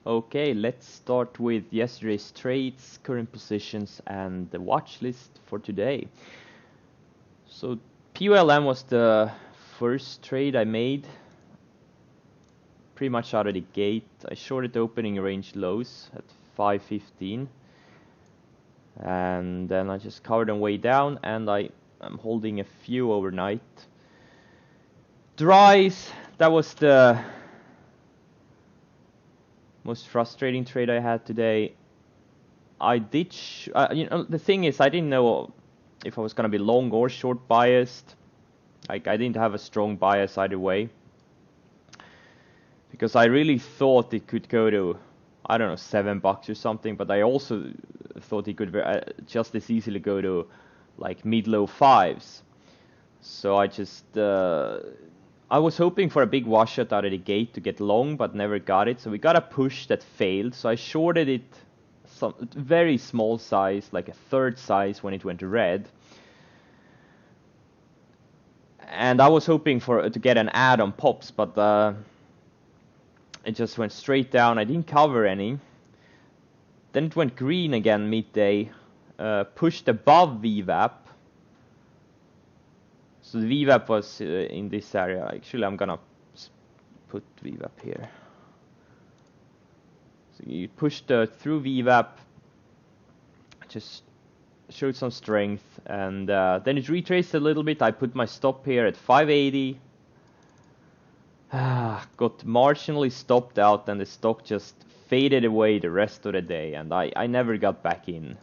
Okay, let's start with yesterday's trades, current positions, and the watch list for today. So PULM was the first trade I made. Pretty much out of the gate. I shorted the opening range lows at 515. And then I just covered them way down, and I'm holding a few overnight. Dries, that was the most frustrating trade I had today. I did, the thing is, I didn't know if I was gonna be long or short biased. Like, I didn't have a strong bias either way, because I really thought it could go to, I don't know, $7 or something. But I also thought it could just as easily go to like mid-low fives. So I just I was hoping for a big washout out of the gate to get long, but never got it. So we got a push that failed. So I shorted it some very small size, like a third size, when it went red. And I was hoping to get an add on pops, but it just went straight down. I didn't cover any. Then it went green again midday, pushed above VWAP. So the VWAP was in this area. Actually, I'm gonna put VWAP here. So you pushed through VWAP, just showed some strength, and then it retraced a little bit. I put my stop here at 580. Got marginally stopped out, and the stock just faded away the rest of the day, and I never got back in.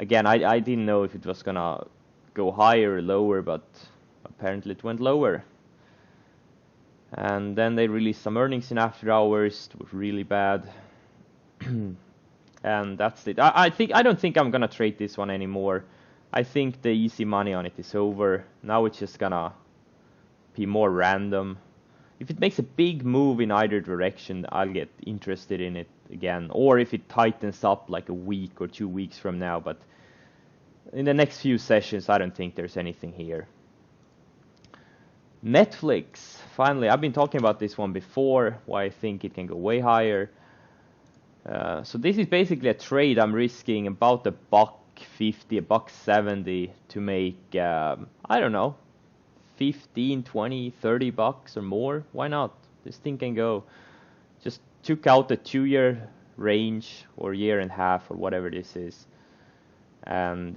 Again, I didn't know if it was gonna go higher or lower, but apparently it went lower. And then they released some earnings in after hours. It was really bad. And that's it. I don't think I'm gonna trade this one anymore. I think the easy money on it is over. Now it's just gonna be more random. If it makes a big move in either direction, I'll get interested in it again. Or if it tightens up like a week or 2 weeks from now. But in the next few sessions, I don't think there's anything here. Netflix, finally. I've been talking about this one before, why I think it can go way higher. So this is basically a trade I'm risking about $1.50, $1.70 to make, I don't know, 15, 20, 30 bucks or more. Why not? This thing can go. Just took out the 2-year range or year and a half or whatever this is. And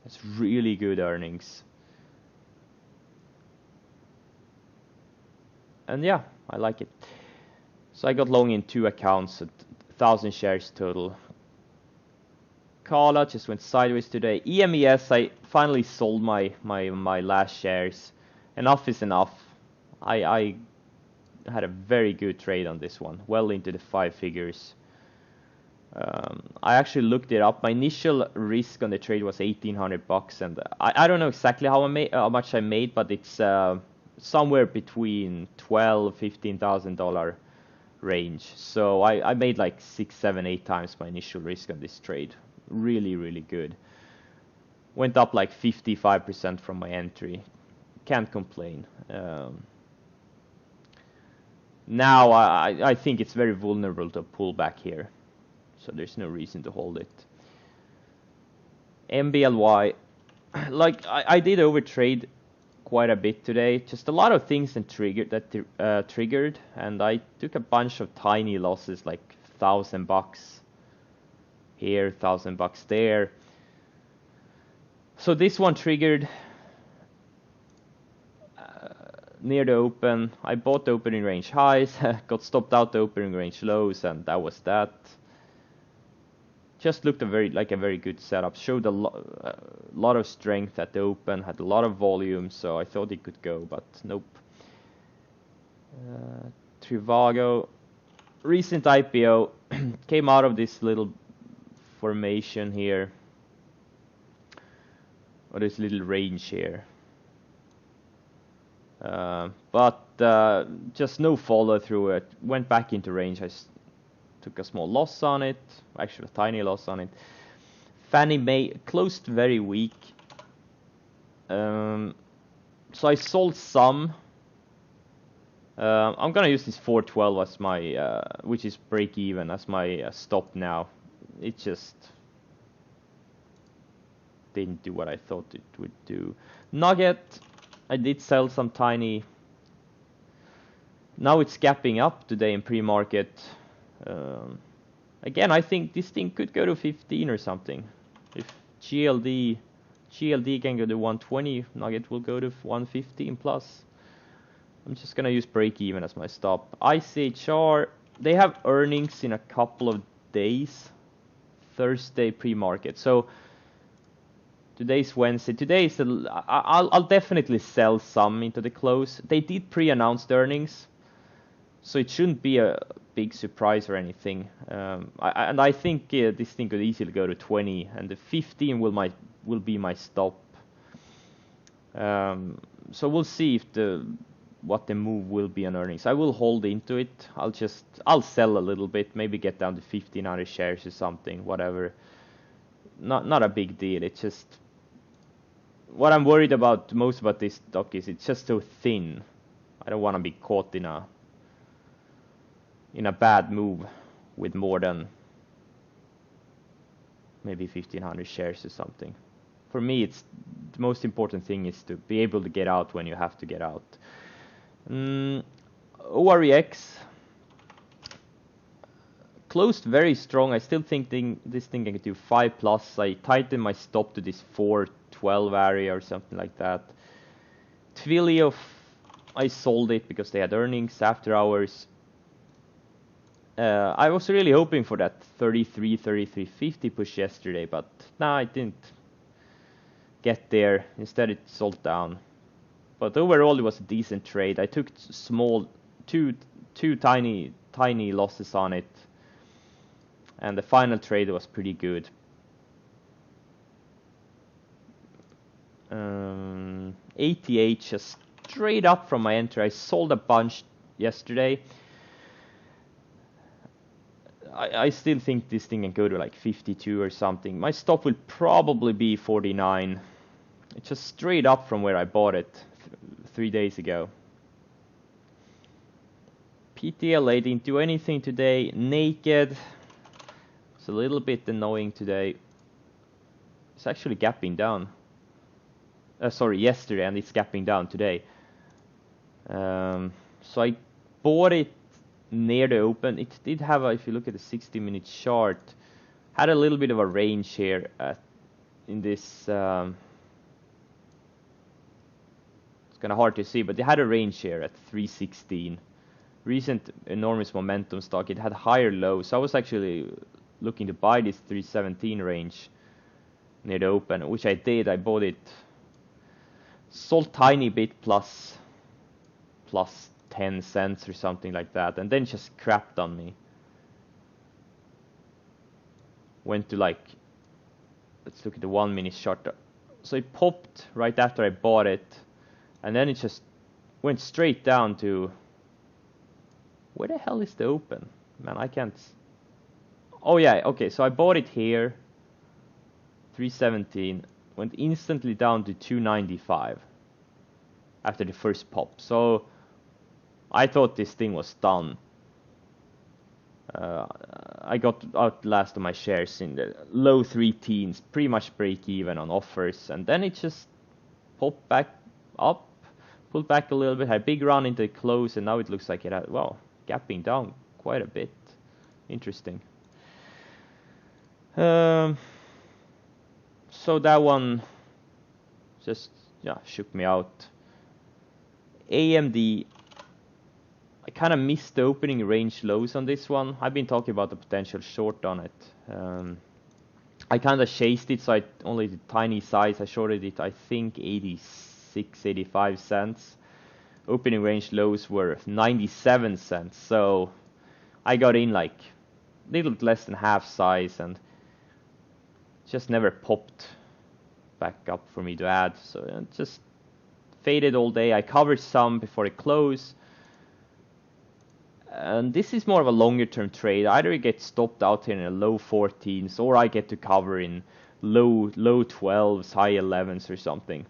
it's really good earnings. And yeah, I like it. So I got long in 2 accounts at 1,000 shares total. Kala just went sideways today. EMES, I finally sold my last shares. Enough is enough. I had a very good trade on this one, well into the 5 figures. I actually looked it up. My initial risk on the trade was $1,800, and I don't know exactly how much I made, but it's somewhere between $12,000-$15,000 range. So I made like 6, 7, 8 times my initial risk on this trade. Really, really good. Went up like 55% from my entry. Can't complain. Now I think it's very vulnerable to pull back here, so there's no reason to hold it. MBLY, like I did overtrade quite a bit today. Just a lot of things that triggered, and I took a bunch of tiny losses, like $1,000 here, $1,000 there. So this one triggered near the open. I bought the opening range highs, got stopped out the opening range lows, and that was that. Just looked like a very good setup. Showed a lot of strength at the open, had a lot of volume, so I thought it could go, but nope. Trivago, recent IPO, came out of this little formation here, or this little range here. But just no follow through it. Went back into range. I took a small loss on it, actually a tiny loss on it. Fannie Mae closed very weak. So I sold some I'm gonna use this 412 as my, which is break even, as my stop now. It just didn't do what I thought it would do. Nugget, I did sell some tiny. Now it's gapping up today in pre-market. Again, I think this thing could go to 15 or something. If GLD can go to 120, Nugget will go to 115 plus. I'm just gonna use break even as my stop. hHR, they have earnings in a couple of days. Thursday pre-market. So today's Wednesday. Today's I'll definitely sell some into the close. They did pre-announce the earnings, so it shouldn't be a big surprise or anything. I think this thing could easily go to 20, and the 15 will be my stop. So we'll see if what the move will be on earnings. I will hold into it. I'll sell a little bit, maybe get down to 1,500 shares or something, whatever. Not a big deal. It's just what I'm worried about most about this stock is it's just so thin. I don't want to be caught in a bad move with more than maybe 1,500 shares or something. For me, it's the most important thing is to be able to get out when you have to get out. OREX closed very strong. I still think this thing can do 5 plus. I tightened my stop to this 412 area or something like that. Twilio, I sold it because they had earnings after hours. I was really hoping for that 33.50 push yesterday, but I didn't get there. Instead, it sold down. But overall, it was a decent trade. I took two tiny losses on it, and the final trade was pretty good. ATH just straight up from my entry. I sold a bunch yesterday. I still think this thing can go to like 52 or something. My stop will probably be 49. It's just straight up from where I bought it 3 days ago. PTLA didn't do anything today. Naked. It's a little bit annoying today. It's actually gapping down. Sorry, yesterday, and it's gapping down today. So I bought it near the open. It did have, if you look at the 60-minute chart, had a little bit of a range here in this. It's kind of hard to see, but they had a range here at 316. Recent enormous momentum stock. It had higher lows. So I was actually looking to buy this 317 range near the open, which I did. I bought it. Sold tiny bit plus 10 cents or something like that, and then just crapped on me. Went to like, let's look at the 1 minute chart. So it popped right after I bought it, and then it just went straight down to, where the hell is the open? Man, I can't. Oh yeah, okay, so I bought it here, 317, went instantly down to 295 after the first pop. So I thought this thing was done. I got out last of my shares in the low 3 teens, pretty much break even on offers, and then it just popped back up, pulled back a little bit, had a big run into the close, and now it looks like it had, well, gapping down quite a bit. Interesting. So that one just shook me out. AMD, I kind of missed the opening range lows on this one. I've been talking about the potential short on it. I kind of chased it, so I only did tiny size. I shorted it, I think, 86, 85 cents. Opening range lows were 97 cents, so I got in like a little bit less than half size, and just never popped back up for me to add. So it just faded all day. I covered some before it closed. And this is more of a longer term trade. Either it gets stopped out here in the low 14s, or I get to cover in low 12s, high 11s or something.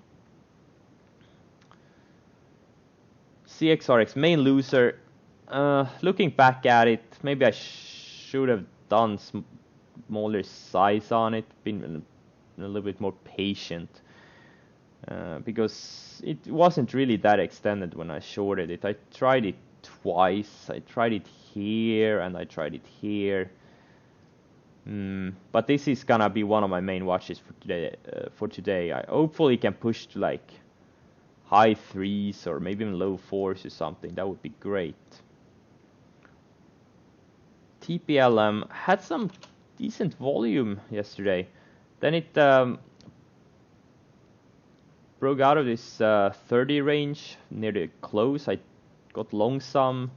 CXRX main loser. Looking back at it, maybe I should have done smaller size on it, been a little bit more patient, because it wasn't really that extended when I shorted it. I tried it twice. I tried it here and I tried it here. But this is gonna be one of my main watches for today. I hopefully can push to like high 3s or maybe even low 4s or something. That would be great. TPLM had some decent volume yesterday. Then it broke out of this 30 range near the close. I got long some.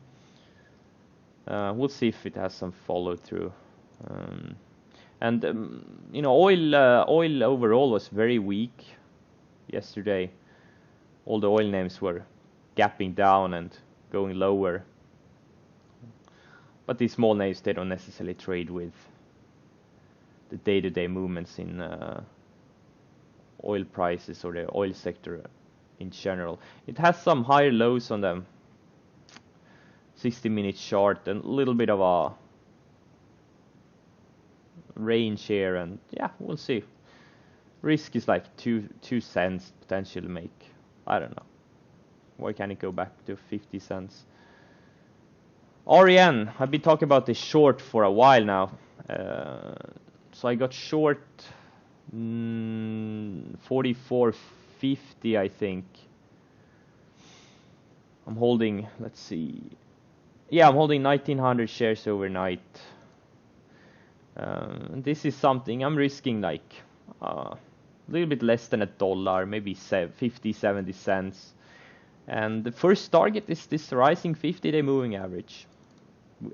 We'll see if it has some follow through. You know, oil overall was very weak yesterday. All the oil names were gapping down and going lower. But these small names, they don't necessarily trade with the day-to-day movements in oil prices or the oil sector in general. It has some higher lows on the 60-minute chart and a little bit of a range here, and yeah, we'll see. Risk is like 2 cents potentially make. I don't know. Why can't it go back to 50 cents? REN, I've been talking about this short for a while now. So I got short 44.50, I think. I'm holding, let's see. Yeah, I'm holding 1900 shares overnight. This is something I'm risking like a little bit less than $1, maybe 50-70 cents. And the first target is this rising 50-day moving average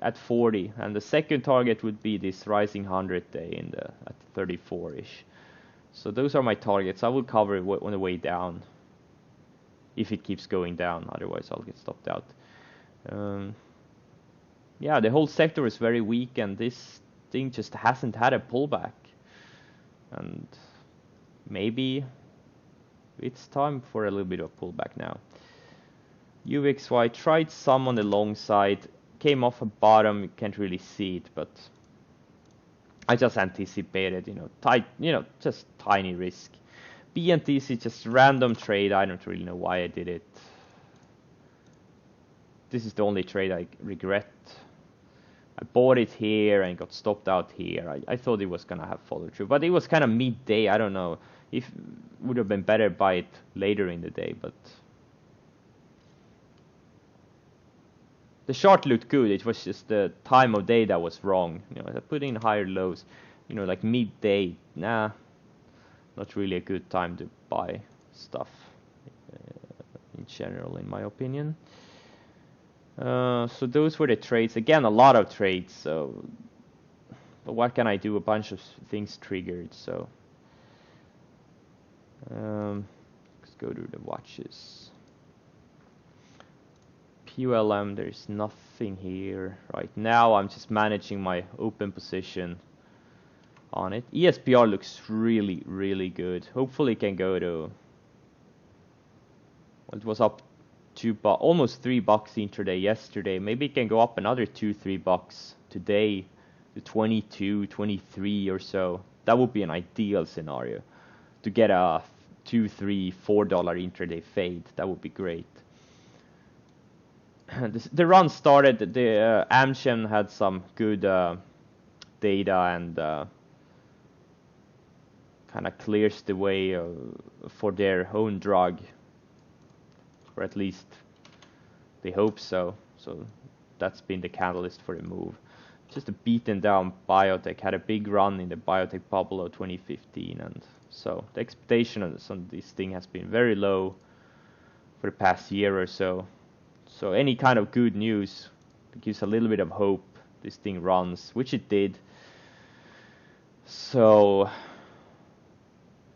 at 40, and the second target would be this rising 100-day at 34-ish. So those are my targets. I will cover it on the way down if it keeps going down. Otherwise, I'll get stopped out. Yeah, the whole sector is very weak, and this thing just hasn't had a pullback. And maybe it's time for a little bit of pullback now. UXY tried some on the long side, came off a bottom. You can't really see it, but I just anticipated, just tiny risk. BNTC, just random trade. I don't really know why I did it. This is the only trade I regret. I bought it here and got stopped out here. I thought it was gonna have follow through, but it was kind of midday. I don't know if it would have been better buy it later in the day, but the chart looked good. It was just the time of day that was wrong. I put in higher lows, like midday. Nah, not really a good time to buy stuff in general, in my opinion. So those were the trades. Again, a lot of trades. So, but what can I do? A bunch of things triggered. So, let's go to the watches. PULM, there's nothing here right now. I'm just managing my open position on it. ESPR looks really, really good. Hopefully it can go to, well, it was up almost $3 intraday yesterday. Maybe it can go up another $2-3 today to 22, 23 or so. That would be an ideal scenario to get a $2, $3, $4 intraday fade. That would be great. The run started. The Amgen had some good data and kind of clears the way for their own drug. Or at least they hope so. So that's been the catalyst for the move. Just a beaten down biotech. Had a big run in the biotech bubble of 2015, and so the expectation on this thing has been very low for the past year or so. So any kind of good news gives a little bit of hope. This thing runs, which it did. So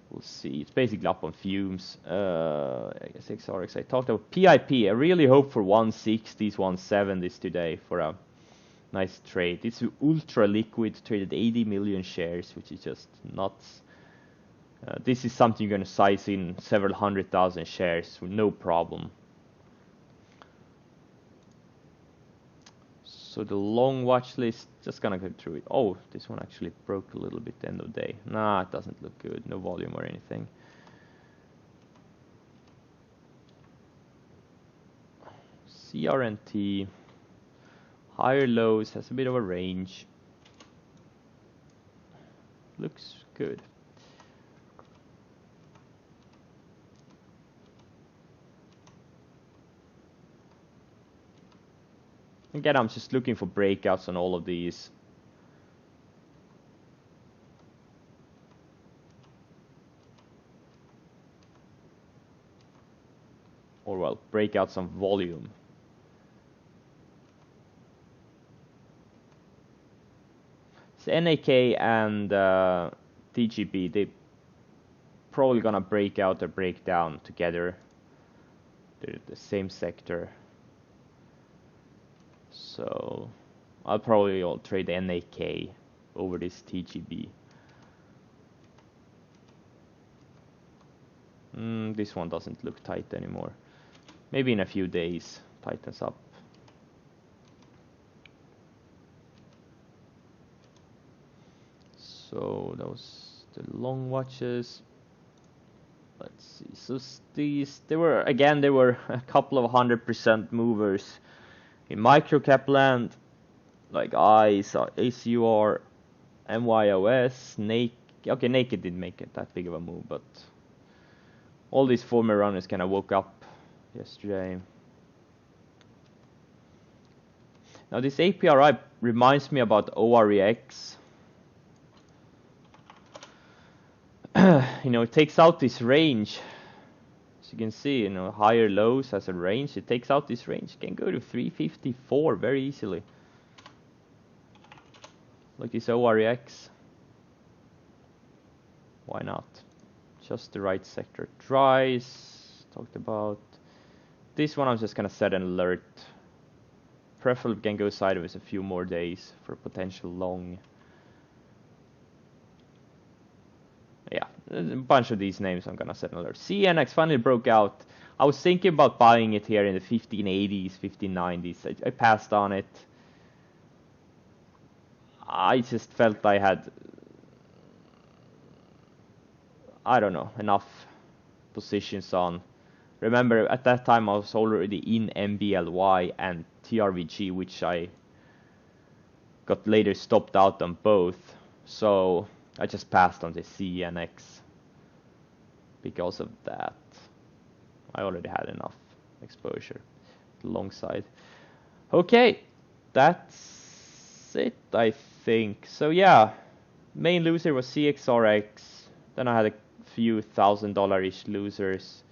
we'll see. It's basically up on fumes. I guess XRX. I talked about PIP. I really hope for 160s, 170s today for a nice trade. It's ultra liquid, traded 80 million shares, which is just nuts. This is something you're going to size in several 100,000 shares with no problem. So the long watch list, just gonna go through it. Oh, this one actually broke a little bit end of day. Nah, it doesn't look good. No volume or anything. CRNT, higher lows, has a bit of a range. Looks good. Again, I'm just looking for breakouts on all of these. Or well, breakouts on volume. So NAK and TGB, they probably gonna break out or break down together. They're the same sector. So I'll probably trade NAK over this TGB. This one doesn't look tight anymore. Maybe in a few days tightens up. So those the long watches. Let's see. So these they were a couple of 100% movers in microcap land, like ICE, ACUR, MYOS, Naked. Okay, Naked didn't make it that big of a move, but all these former runners kind of woke up yesterday. Now this APRI reminds me about OREX. It takes out this range. As you can see, higher lows as a range. It takes out this range. It can go to 354 very easily. Like this OREX. Why not? Just the right sector tries. Talked about. This one I'm just gonna set an alert. Preferably can go sideways a few more days for a potential long. Yeah, a bunch of these names I'm gonna set an alert. CNX finally broke out. I was thinking about buying it here in the 1580s, 1590s. I passed on it. I just felt I had, I don't know, enough positions on. Remember, at that time I was already in MBLY and TRVG, which I got later stopped out on both. So I just passed on the CNX because of that. I already had enough exposure alongside. Okay, that's it, I think. So yeah, main loser was CXRX. Then I had a few $1,000-ish losers.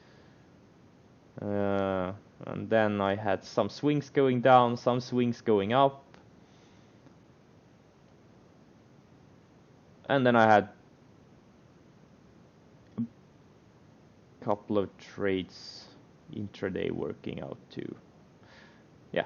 And then I had some swings going down, some swings going up. And then I had a couple of trades intraday working out too. Yeah.